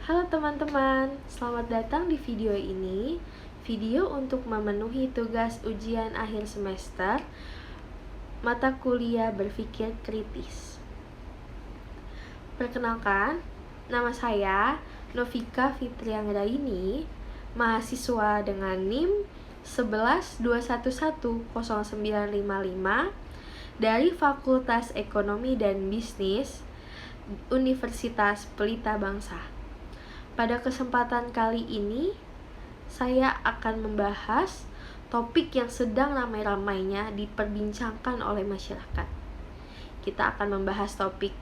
Halo teman-teman, selamat datang di video ini. Video untuk memenuhi tugas ujian akhir semester mata kuliah berpikir kritis. Perkenalkan, nama saya Novika Fitrianggraini, mahasiswa dengan NIM 1121109555 dari Fakultas Ekonomi dan Bisnis Universitas Pelita Bangsa. Pada kesempatan kali ini, saya akan membahas topik yang sedang ramai-ramainya diperbincangkan oleh masyarakat. Kita akan membahas topik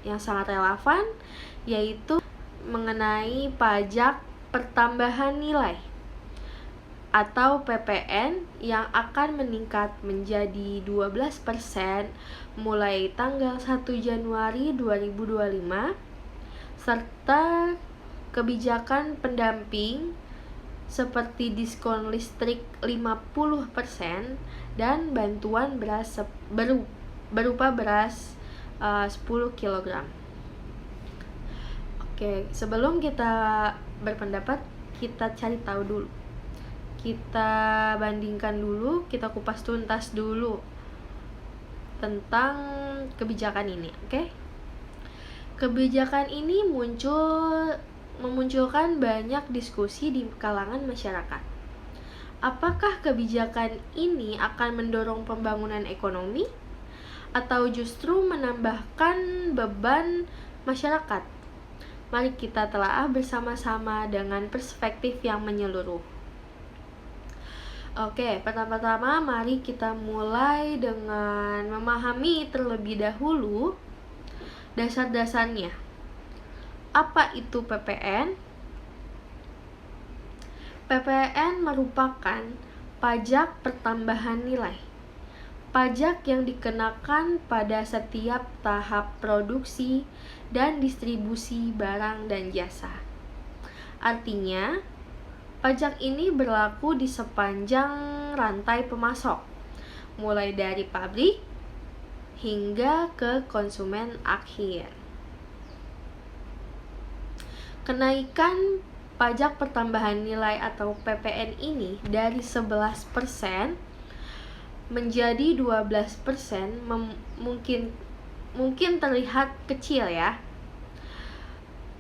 yang sangat relevan, yaitu mengenai pajak pertambahan nilai atau PPN yang akan meningkat menjadi 12% mulai tanggal 1 Januari 2025, serta kebijakan pendamping seperti diskon listrik 50% dan bantuan beras berupa beras 10 kg. Oke, sebelum kita berpendapat, kita cari tahu dulu. Kita bandingkan dulu, kita kupas tuntas dulu tentang kebijakan ini, oke? Kebijakan ini memunculkan banyak diskusi di kalangan masyarakat. Apakah kebijakan ini akan mendorong pembangunan ekonomi atau justru menambahkan beban masyarakat? Mari kita telaah bersama-sama dengan perspektif yang menyeluruh. Oke, pertama-tama mari kita mulai dengan memahami terlebih dahulu dasar-dasarnya. Apa itu PPN? PPN merupakan pajak pertambahan nilai. Pajak yang dikenakan pada setiap tahap produksi dan distribusi barang dan jasa. Artinya, pajak ini berlaku di sepanjang rantai pemasok, mulai dari pabrik hingga ke konsumen akhir. Kenaikan pajak pertambahan nilai atau PPN ini dari 11% menjadi 12% mungkin terlihat kecil ya.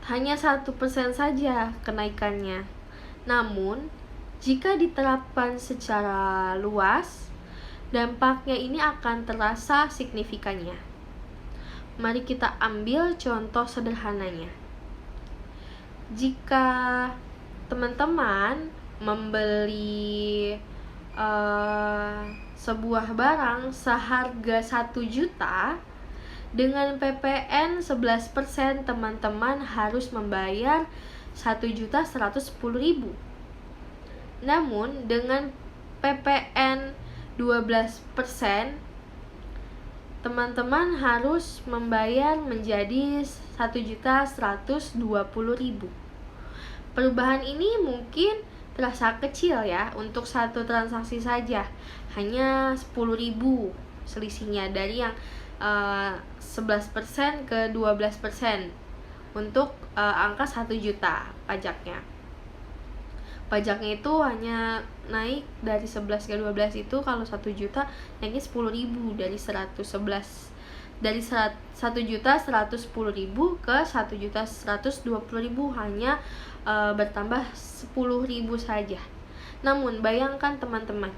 Hanya 1% saja kenaikannya. Namun, jika diterapkan secara luas, dampaknya ini akan terasa signifikannya. Mari kita ambil contoh sederhananya. Jika teman-teman membeli sebuah barang seharga 1 juta, dengan PPN 11% teman-teman harus membayar 1.110.000. Namun dengan PPN 12%, teman-teman harus membayar menjadi 1.120.000. Perubahan ini mungkin terasa kecil ya untuk satu transaksi saja, hanya 10.000 selisihnya dari yang 11% ke 12% untuk angka 1 juta pajaknya. Pajaknya itu hanya naik dari 11 ke 12 itu, kalau 1 juta naiknya 10.000 dari 111 dari 1.110.000 ke 1.120.000, hanya bertambah 10.000 saja. Namun bayangkan teman-teman,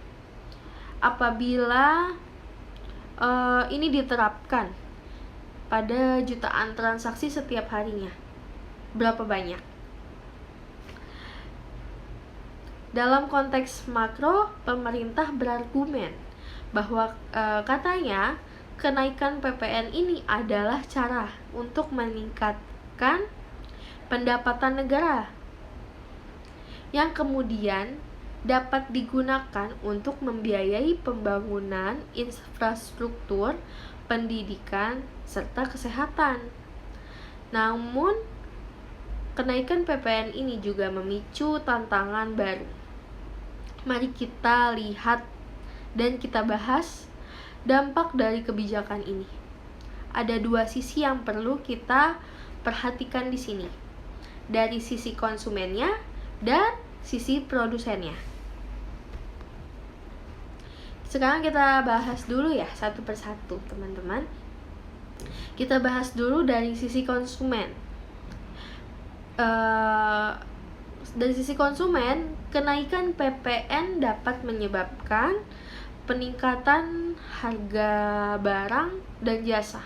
apabila ini diterapkan pada jutaan transaksi setiap harinya, berapa banyak? Dalam konteks makro, pemerintah berargumen bahwa katanya kenaikan PPN ini adalah cara untuk meningkatkan pendapatan negara yang kemudian dapat digunakan untuk membiayai pembangunan infrastruktur, pendidikan, serta kesehatan. Namun, kenaikan PPN ini juga memicu tantangan baru. Mari kita lihat dan kita bahas dampak dari kebijakan ini. Ada dua sisi yang perlu kita perhatikan di sini. dari sisi konsumennya dan sisi produsennya. Sekarang kita bahas dulu ya satu persatu, teman-teman. Kita bahas dulu dari sisi konsumen. Dari sisi konsumen, kenaikan PPN dapat menyebabkan peningkatan harga barang dan jasa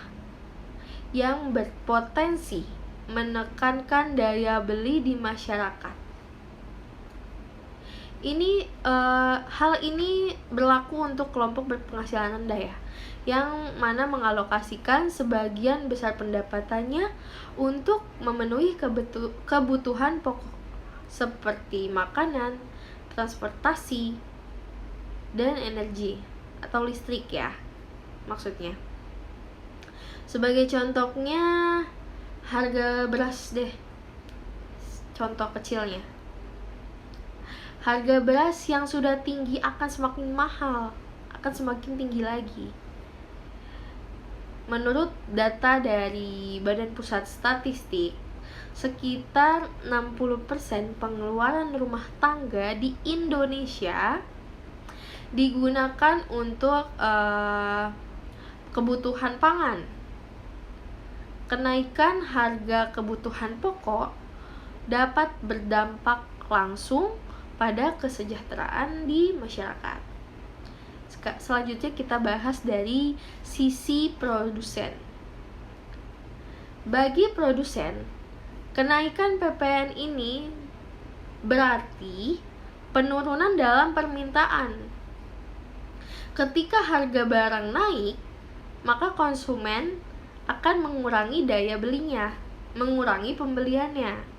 yang berpotensi menekankan daya beli di masyarakat. Hal ini berlaku untuk kelompok berpenghasilan rendah ya, yang mana mengalokasikan sebagian besar pendapatannya untuk memenuhi kebutuhan pokok seperti makanan, transportasi, dan energi atau listrik ya maksudnya. Sebagai contohnya harga beras deh, contoh kecilnya. Harga beras yang sudah tinggi akan semakin mahal, akan semakin tinggi lagi. Menurut data dari Badan Pusat Statistik, sekitar 60% pengeluaran rumah tangga di Indonesia digunakan untuk kebutuhan pangan. Kenaikan harga kebutuhan pokok dapat berdampak langsung pada kesejahteraan di masyarakat. Selanjutnya kita bahas dari sisi produsen. Bagi produsen, kenaikan PPN ini berarti penurunan dalam permintaan. Ketika harga barang naik, maka konsumen akan mengurangi daya belinya, mengurangi pembeliannya.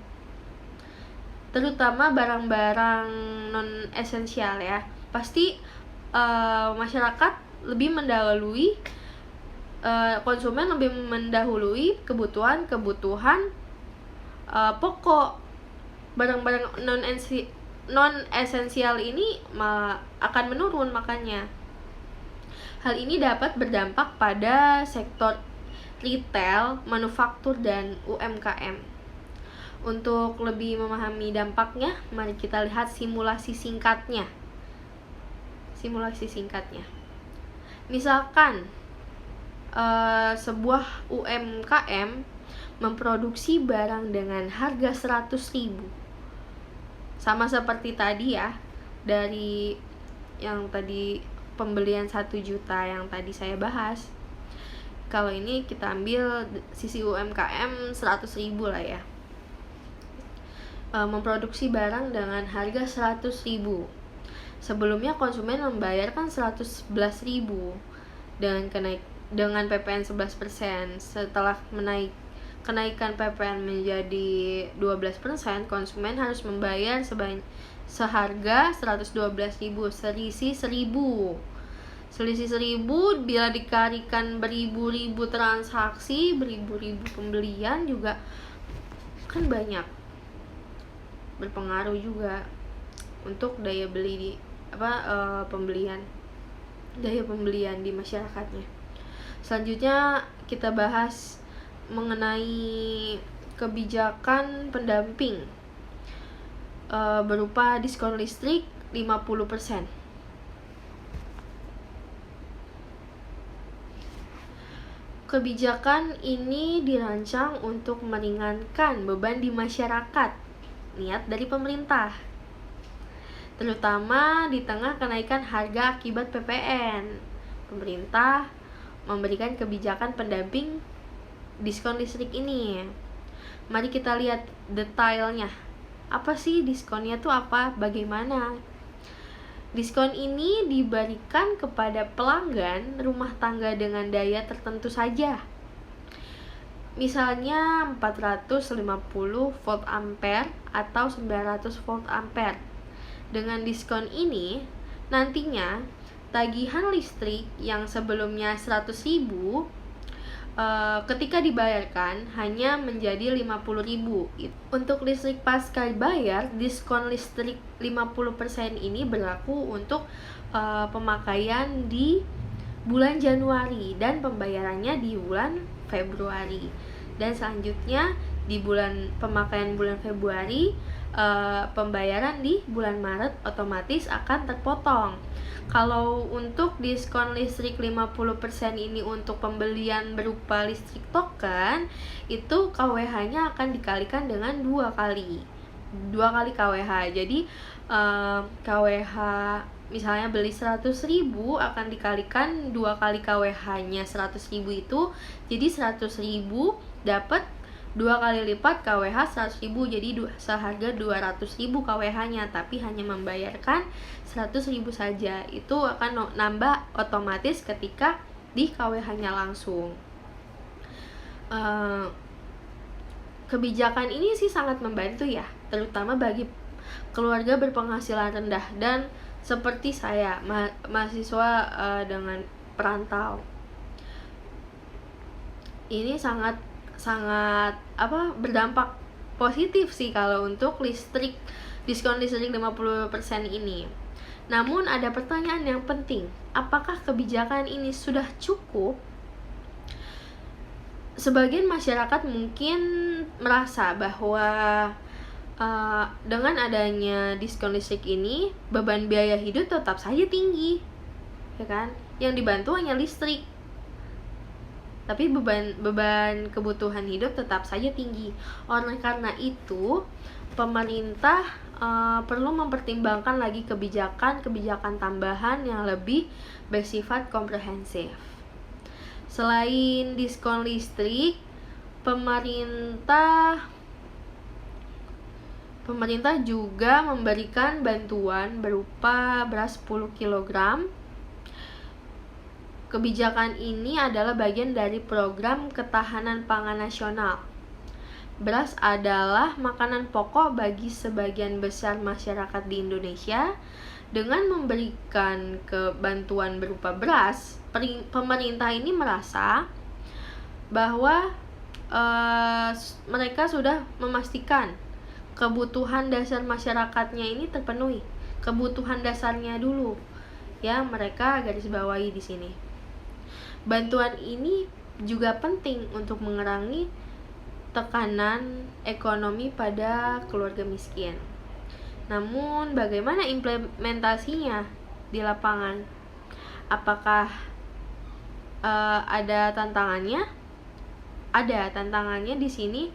Terutama barang-barang non esensial ya. Pasti masyarakat lebih mendahului, konsumen lebih mendahului kebutuhan pokok. Barang-barang non esensial ini akan menurun makanya. Hal ini dapat berdampak pada sektor retail, manufaktur, dan UMKM. Untuk lebih memahami dampaknya, mari kita lihat simulasi singkatnya. Misalkan sebuah UMKM memproduksi barang dengan harga 100.000. Sama seperti tadi ya, dari yang tadi pembelian 1 juta yang tadi saya bahas. Kalau ini kita ambil sisi UMKM 100.000 lah ya. Memproduksi barang dengan harga 100.000. Sebelumnya konsumen membayarkan 111.000 dengan PPN 11%. Setelah kenaikan PPN menjadi 12%, konsumen harus membayar seharga 112.000, selisih 1.000 bila dikalikan beribu-ribu transaksi, beribu-ribu pembelian juga kan banyak, berpengaruh juga untuk daya beli daya pembelian di masyarakatnya. Selanjutnya kita bahas mengenai kebijakan pendamping berupa diskon listrik 50%. Kebijakan ini dirancang untuk meringankan beban di masyarakat, niat dari pemerintah, terutama di tengah kenaikan harga akibat PPN. Pemerintah memberikan kebijakan pendamping diskon listrik ini. Mari kita lihat detailnya. Apa sih diskonnya tuh apa? Bagaimana? Diskon ini diberikan kepada pelanggan rumah tangga dengan daya tertentu saja. Misalnya 450 volt ampere atau 900 volt ampere. Dengan diskon ini, nantinya tagihan listrik yang sebelumnya 100.000 ketika dibayarkan hanya menjadi 50.000. Untuk listrik pasca bayar, diskon listrik 50% ini berlaku untuk pemakaian di bulan Januari dan pembayarannya di bulan Februari. Dan selanjutnya di pemakaian bulan Februari, pembayaran di bulan Maret otomatis akan terpotong. Kalau untuk diskon listrik 50% ini untuk pembelian berupa listrik token, itu KWH-nya akan dikalikan dengan 2 kali KWH. Jadi KWH misalnya beli 100.000 akan dikalikan 2 kali KWH-nya 100.000 itu, jadi 100.000 dapat 2 kali lipat KWH 100.000, jadi seharga 200.000 KWH-nya, tapi hanya membayarkan 100.000 saja. Itu akan nambah otomatis ketika di KWH-nya langsung. Kebijakan ini sih sangat membantu ya, terutama bagi keluarga berpenghasilan rendah dan seperti saya, mahasiswa dengan perantau. Ini sangat berdampak positif sih kalau untuk diskon listrik 50% ini. Namun ada pertanyaan yang penting, apakah kebijakan ini sudah cukup? Sebagian masyarakat mungkin merasa bahwa dengan adanya diskon listrik ini, beban biaya hidup tetap saja tinggi, ya kan? Yang dibantu hanya listrik, tapi beban kebutuhan hidup tetap saja tinggi. Oleh karena itu, pemerintah perlu mempertimbangkan lagi kebijakan tambahan yang lebih bersifat komprehensif. Selain diskon listrik, pemerintah juga memberikan bantuan berupa beras 10 kg. Kebijakan ini adalah bagian dari program ketahanan pangan nasional. Beras adalah makanan pokok bagi sebagian besar masyarakat di Indonesia. Dengan memberikan bantuan berupa beras, pemerintah ini merasa bahwa mereka sudah memastikan kebutuhan dasar masyarakatnya ini terpenuhi. Kebutuhan dasarnya dulu ya, mereka garis bawahi di sini. Bantuan ini juga penting untuk mengurangi tekanan ekonomi pada keluarga miskin. Namun bagaimana implementasinya di lapangan? Apakah ada tantangannya? Ada tantangannya di sini.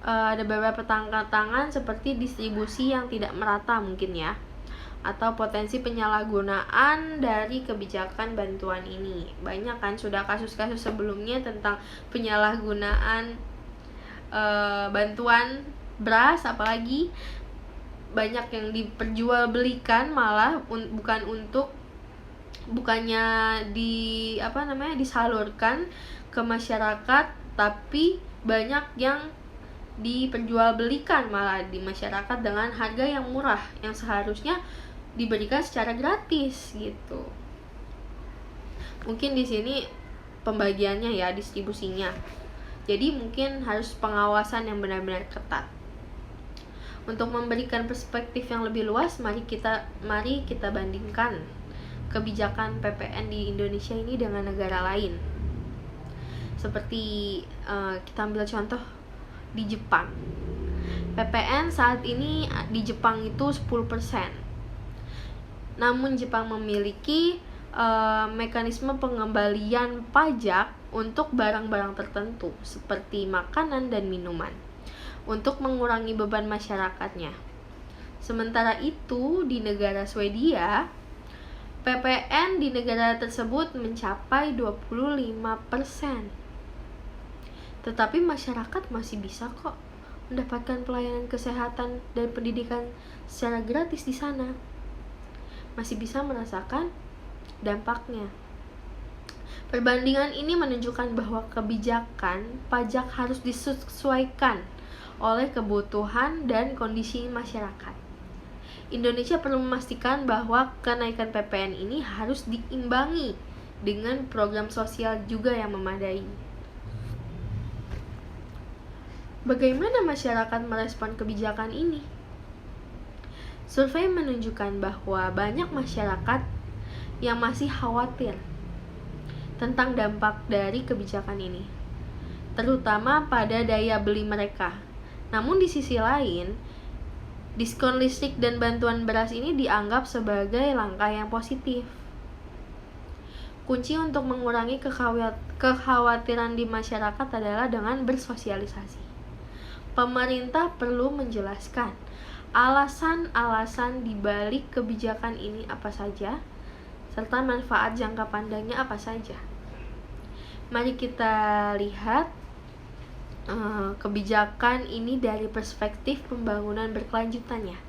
Ada beberapa tantangan seperti distribusi yang tidak merata mungkin ya, atau potensi penyalahgunaan dari kebijakan bantuan ini. Banyak kan sudah kasus-kasus sebelumnya tentang penyalahgunaan bantuan beras, apalagi banyak yang diperjualbelikan malah bukannya disalurkan ke masyarakat, tapi banyak yang diperjualbelikan malah di masyarakat dengan harga yang murah yang seharusnya diberikan secara gratis gitu. Mungkin di sini pembagiannya ya, distribusinya. Jadi mungkin harus pengawasan yang benar-benar ketat. Untuk memberikan perspektif yang lebih luas, mari kita bandingkan kebijakan PPN di Indonesia ini dengan negara lain. Seperti kita ambil contoh di Jepang. PPN saat ini di Jepang itu 10%. Namun Jepang memiliki mekanisme pengembalian pajak untuk barang-barang tertentu seperti makanan dan minuman untuk mengurangi beban masyarakatnya. Sementara itu di negara Swedia, PPN di negara tersebut mencapai 25%. Tetapi masyarakat masih bisa kok mendapatkan pelayanan kesehatan dan pendidikan secara gratis di sana. Masih bisa merasakan dampaknya. Perbandingan ini menunjukkan bahwa kebijakan pajak harus disesuaikan oleh kebutuhan dan kondisi masyarakat. Indonesia perlu memastikan bahwa kenaikan PPN ini harus diimbangi dengan program sosial juga yang memadai. Bagaimana masyarakat merespon kebijakan ini? Survei menunjukkan bahwa banyak masyarakat yang masih khawatir tentang dampak dari kebijakan ini. terutama pada daya beli mereka. Namun di sisi lain, diskon listrik dan bantuan beras ini dianggap sebagai langkah yang positif. Kunci untuk mengurangi kekhawatiran di masyarakat adalah dengan bersosialisasi. Pemerintah perlu menjelaskan alasan-alasan di balik kebijakan ini apa saja, serta manfaat jangka panjangnya apa saja. Mari kita lihat kebijakan ini dari perspektif pembangunan berkelanjutannya.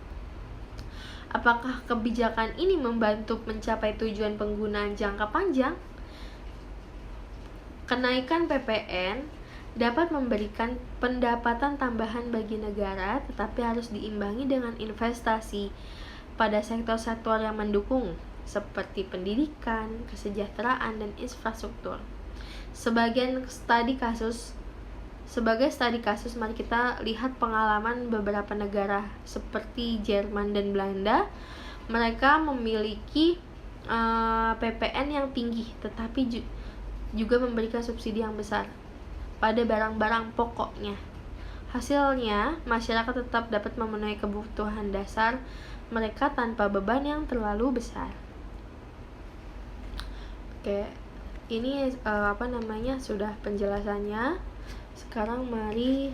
Apakah kebijakan ini membantu mencapai tujuan penggunaan jangka panjang? Kenaikan PPN dapat memberikan pendapatan tambahan bagi negara, tetapi harus diimbangi dengan investasi pada sektor-sektor yang mendukung, seperti pendidikan, kesejahteraan, dan infrastruktur. Sebagai studi kasus, mari kita lihat pengalaman beberapa negara seperti Jerman dan Belanda. Mereka memiliki PPN yang tinggi, tetapi juga memberikan subsidi yang besar pada barang-barang pokoknya. Hasilnya, masyarakat tetap dapat memenuhi kebutuhan dasar mereka tanpa beban yang terlalu besar. Oke, ini sudah penjelasannya. Sekarang mari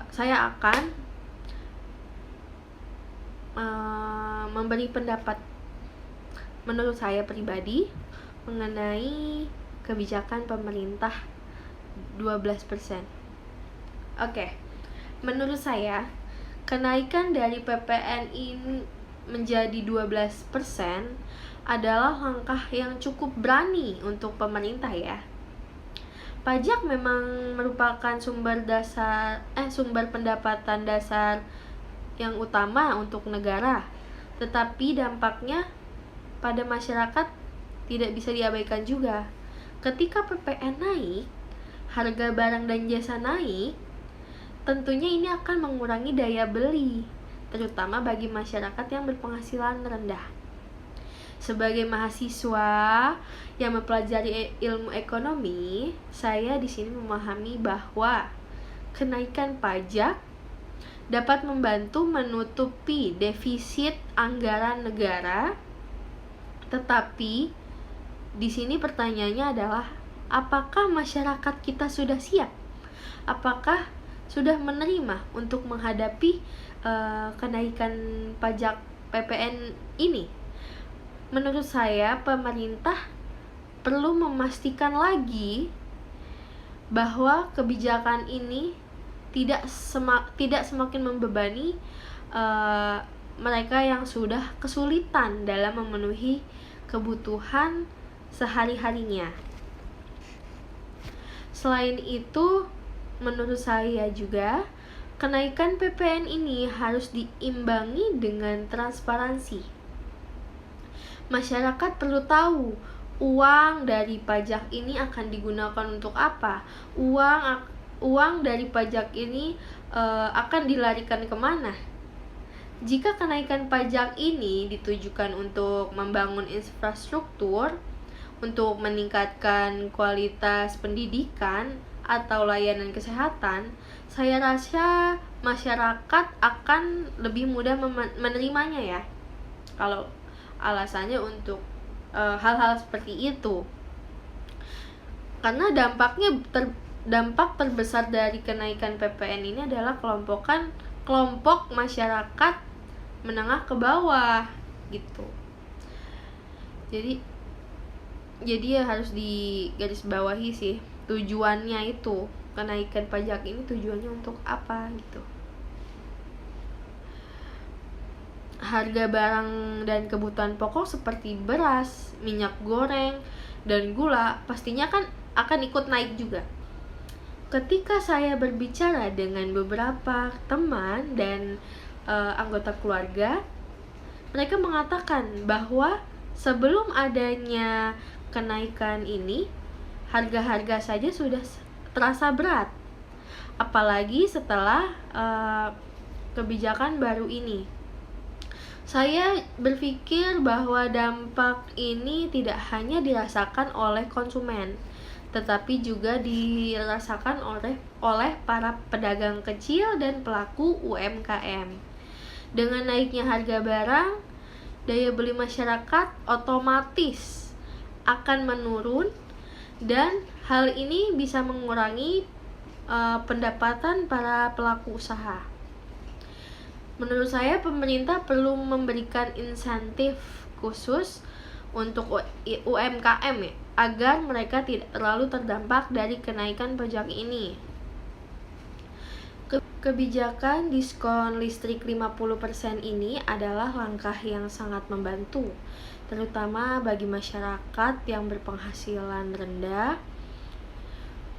saya akan memberi pendapat menurut saya pribadi mengenai kebijakan pemerintah 12%. Oke. Menurut saya, kenaikan dari PPN ini menjadi 12% adalah langkah yang cukup berani untuk pemerintah ya. Pajak memang merupakan sumber pendapatan dasar yang utama untuk negara, tetapi dampaknya pada masyarakat tidak bisa diabaikan juga. Ketika PPN naik, harga barang dan jasa naik, tentunya ini akan mengurangi daya beli, terutama bagi masyarakat yang berpenghasilan rendah. Sebagai mahasiswa yang mempelajari ilmu ekonomi, saya di sini memahami bahwa kenaikan pajak dapat membantu menutupi defisit anggaran negara. Tetapi di sini pertanyaannya adalah, apakah masyarakat kita sudah siap? Apakah sudah menerima untuk menghadapi kenaikan pajak PPN ini? Menurut saya, pemerintah perlu memastikan lagi bahwa kebijakan ini tidak semakin membebani mereka yang sudah kesulitan dalam memenuhi kebutuhan sehari-harinya. Selain itu, menurut saya juga, kenaikan PPN ini harus diimbangi dengan transparansi. Masyarakat perlu tahu uang dari pajak ini akan digunakan untuk apa. Uang dari pajak ini akan dilarikan kemana. Jika kenaikan pajak ini ditujukan untuk membangun infrastruktur, untuk meningkatkan kualitas pendidikan atau layanan kesehatan, saya rasa masyarakat akan lebih mudah menerimanya ya, kalau alasannya untuk hal-hal seperti itu. Karena dampak terbesar dari kenaikan PPN ini adalah kelompok masyarakat menengah ke bawah gitu. Jadi ya harus digarisbawahi sih tujuannya itu. Kenaikan pajak ini tujuannya untuk apa gitu. Harga barang dan kebutuhan pokok seperti beras, minyak goreng, dan gula pastinya kan akan ikut naik juga. Ketika saya berbicara dengan beberapa teman dan anggota keluarga, mereka mengatakan bahwa sebelum adanya kenaikan ini, harga-harga saja sudah terasa berat. Apalagi setelah kebijakan baru ini. Saya berpikir bahwa dampak ini tidak hanya dirasakan oleh konsumen, tetapi juga dirasakan oleh para pedagang kecil dan pelaku UMKM. Dengan naiknya harga barang, daya beli masyarakat otomatis akan menurun, dan hal ini bisa mengurangi pendapatan para pelaku usaha. Menurut saya pemerintah perlu memberikan insentif khusus untuk UMKM ya, agar mereka tidak terlalu terdampak dari kenaikan pajak ini. Kebijakan diskon listrik 50% ini adalah langkah yang sangat membantu, terutama bagi masyarakat yang berpenghasilan rendah.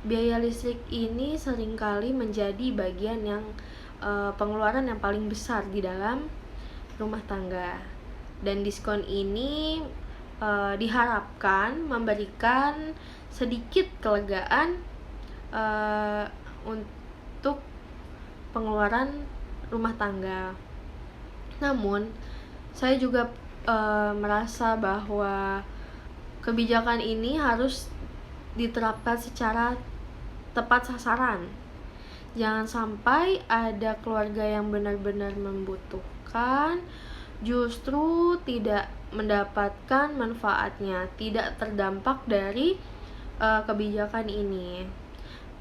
Biaya listrik ini seringkali menjadi bagian yang pengeluaran yang paling besar di dalam rumah tangga, dan diskon ini diharapkan memberikan sedikit kelegaan untuk pengeluaran rumah tangga. Namun, saya juga merasa bahwa kebijakan ini harus diterapkan secara tepat sasaran. Jangan sampai ada keluarga yang benar-benar membutuhkan justru tidak mendapatkan manfaatnya, tidak terdampak dari kebijakan ini.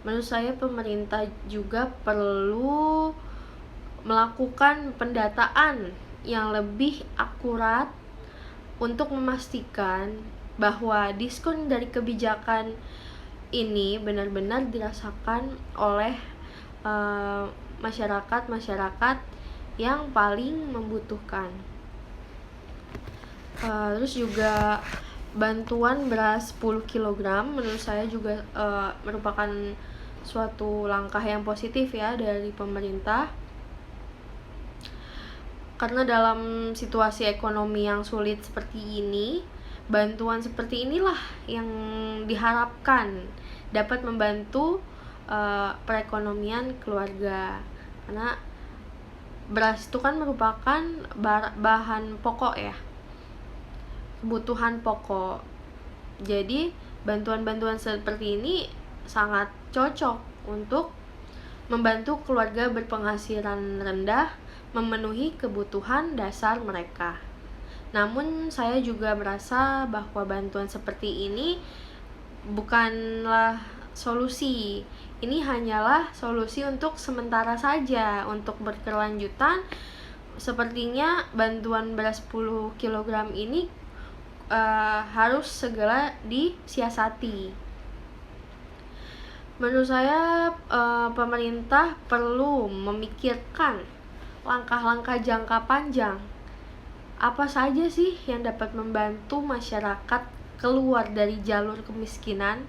Menurut saya pemerintah juga perlu melakukan pendataan yang lebih akurat untuk memastikan bahwa diskon dari kebijakan ini benar-benar dirasakan oleh masyarakat yang paling membutuhkan. Terus juga bantuan beras 10 kg menurut saya juga merupakan suatu langkah yang positif ya dari pemerintah, karena dalam situasi ekonomi yang sulit seperti ini, bantuan seperti inilah yang diharapkan dapat membantu perekonomian keluarga, karena beras itu kan merupakan bahan pokok ya, kebutuhan pokok. Jadi bantuan-bantuan seperti ini sangat cocok untuk membantu keluarga berpenghasilan rendah memenuhi kebutuhan dasar mereka. Namun saya juga merasa bahwa bantuan seperti ini bukanlah solusi. Ini hanyalah solusi untuk sementara saja, untuk berkelanjutan. Sepertinya bantuan beras 10 kg ini harus segera disiasati. Menurut saya pemerintah perlu memikirkan langkah-langkah jangka panjang. Apa saja sih yang dapat membantu masyarakat keluar dari jalur kemiskinan?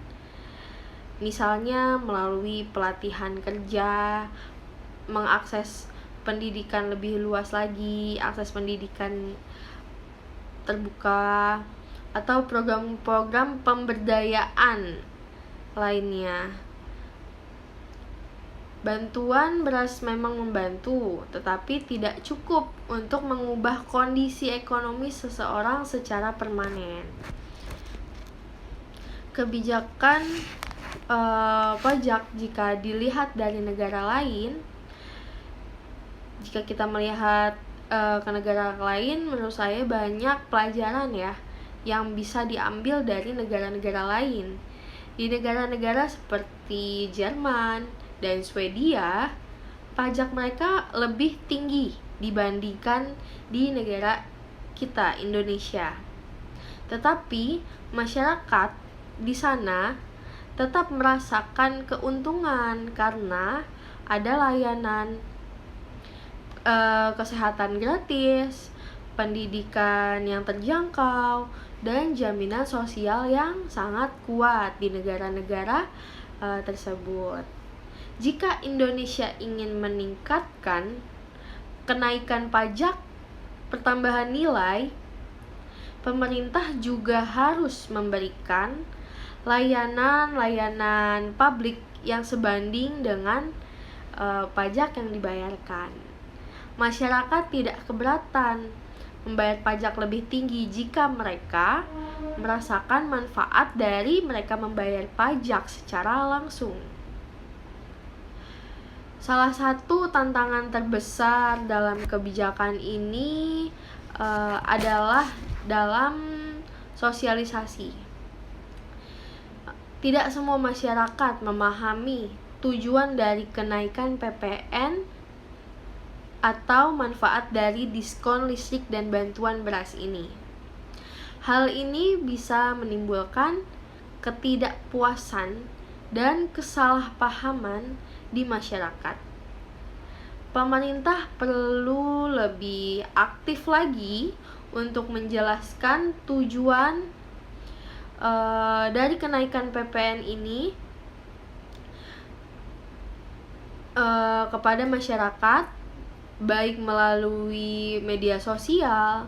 Misalnya melalui pelatihan kerja, mengakses pendidikan lebih luas lagi, akses pendidikan terbuka, atau program-program pemberdayaan lainnya. Bantuan beras memang membantu, tetapi tidak cukup untuk mengubah kondisi ekonomi seseorang secara permanen. Kebijakan pajak jika dilihat dari negara lain, jika kita melihat ke negara lain, menurut saya banyak pelajaran ya yang bisa diambil dari negara-negara lain. Di negara-negara seperti Jerman dan Swedia, pajak mereka lebih tinggi dibandingkan di negara kita, Indonesia. Tetapi masyarakat di sana tetap merasakan keuntungan karena ada layanan kesehatan gratis, pendidikan yang terjangkau, dan jaminan sosial yang sangat kuat di negara-negara tersebut. Jika Indonesia ingin meningkatkan kenaikan pajak pertambahan nilai, pemerintah juga harus memberikan layanan-layanan publik yang sebanding dengan pajak yang dibayarkan. Masyarakat tidak keberatan membayar pajak lebih tinggi jika mereka merasakan manfaat dari mereka membayar pajak secara langsung. Salah satu tantangan terbesar dalam kebijakan ini adalah dalam sosialisasi. Tidak semua masyarakat memahami tujuan dari kenaikan PPN atau manfaat dari diskon listrik dan bantuan beras ini. Hal ini bisa menimbulkan ketidakpuasan dan kesalahpahaman di masyarakat. Pemerintah perlu lebih aktif lagi untuk menjelaskan tujuan dari kenaikan PPN ini kepada masyarakat, baik melalui media sosial,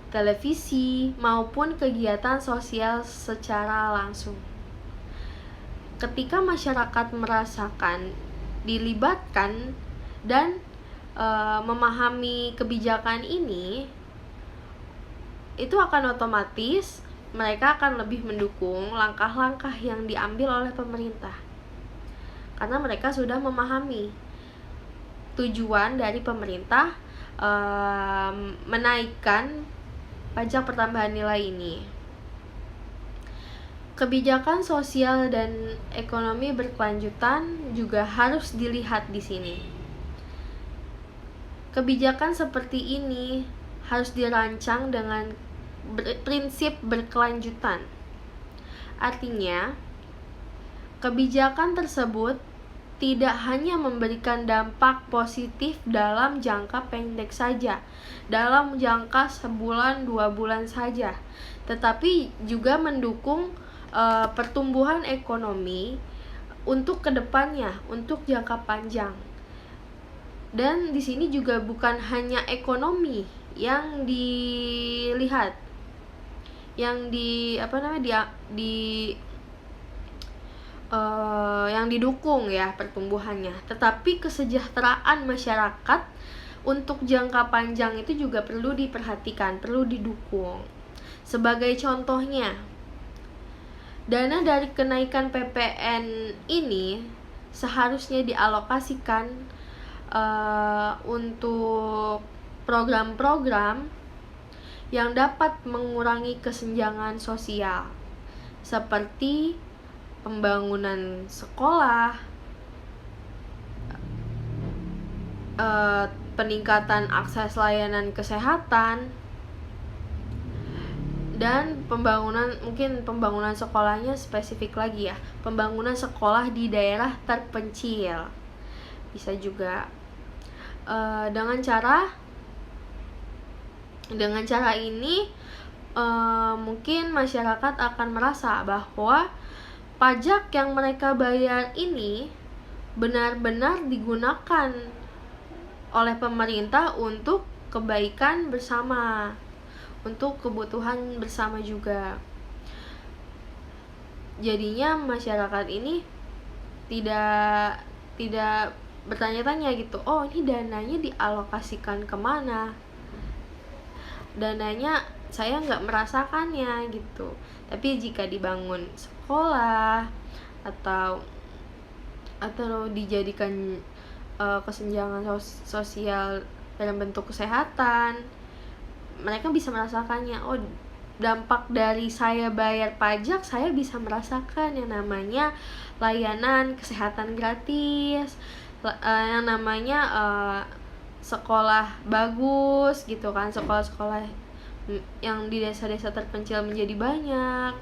televisi, maupun kegiatan sosial secara langsung. Ketika masyarakat merasakan, dilibatkan, dan memahami kebijakan ini, itu akan otomatis mereka akan lebih mendukung langkah-langkah yang diambil oleh pemerintah, karena mereka sudah memahami tujuan dari pemerintah menaikkan pajak pertambahan nilai ini. Kebijakan sosial dan ekonomi berkelanjutan juga harus dilihat di sini. Kebijakan seperti ini harus dirancang dengan prinsip berkelanjutan. Artinya, kebijakan tersebut tidak hanya memberikan dampak positif dalam jangka pendek saja, dalam jangka sebulan 2 bulan saja, tetapi juga mendukung pertumbuhan ekonomi untuk kedepannya, untuk jangka panjang. Dan di sini juga bukan hanya ekonomi yang dilihat, yang yang didukung ya pertumbuhannya, tetapi kesejahteraan masyarakat untuk jangka panjang itu juga perlu diperhatikan, perlu didukung. Sebagai contohnya, dana dari kenaikan PPN ini seharusnya dialokasikan untuk program-program yang dapat mengurangi kesenjangan sosial, seperti pembangunan sekolah, peningkatan akses layanan kesehatan, dan pembangunan sekolahnya spesifik lagi ya, pembangunan sekolah di daerah terpencil. Bisa juga dengan cara ini mungkin masyarakat akan merasa bahwa pajak yang mereka bayar ini benar-benar digunakan oleh pemerintah untuk kebaikan bersama, untuk kebutuhan bersama juga. Jadinya masyarakat ini tidak bertanya-tanya gitu, oh ini dananya dialokasikan kemana, dananya saya nggak merasakannya gitu. Tapi jika dibangun sekolah atau dijadikan kesenjangan sosial dalam bentuk kesehatan, mereka bisa merasakannya. Oh, dampak dari saya bayar pajak, saya bisa merasakan yang namanya layanan kesehatan gratis, yang namanya sekolah bagus gitu kan, sekolah-sekolah yang di desa-desa terpencil menjadi banyak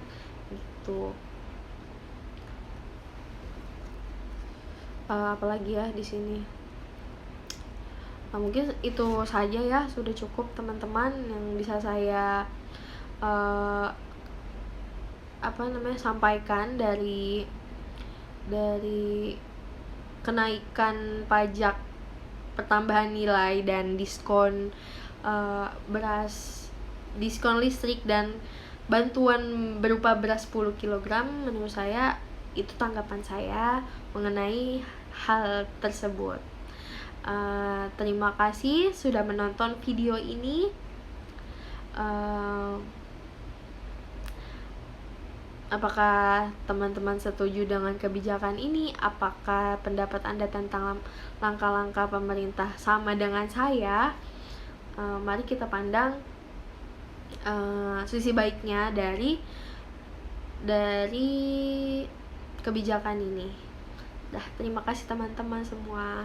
gitu. Apalagi ya di sini. Mungkin itu saja ya, sudah cukup teman-teman yang bisa saya sampaikan dari kenaikan pajak pertambahan nilai dan diskon beras, diskon listrik, dan bantuan berupa beras 10 kg. Menurut saya itu tanggapan saya mengenai hal tersebut. Terima kasih sudah menonton video ini. apakah teman-teman setuju dengan kebijakan ini? Apakah pendapat Anda tentang langkah-langkah pemerintah sama dengan saya? Mari kita pandang sisi baiknya dari kebijakan ini. Terima kasih teman-teman semua.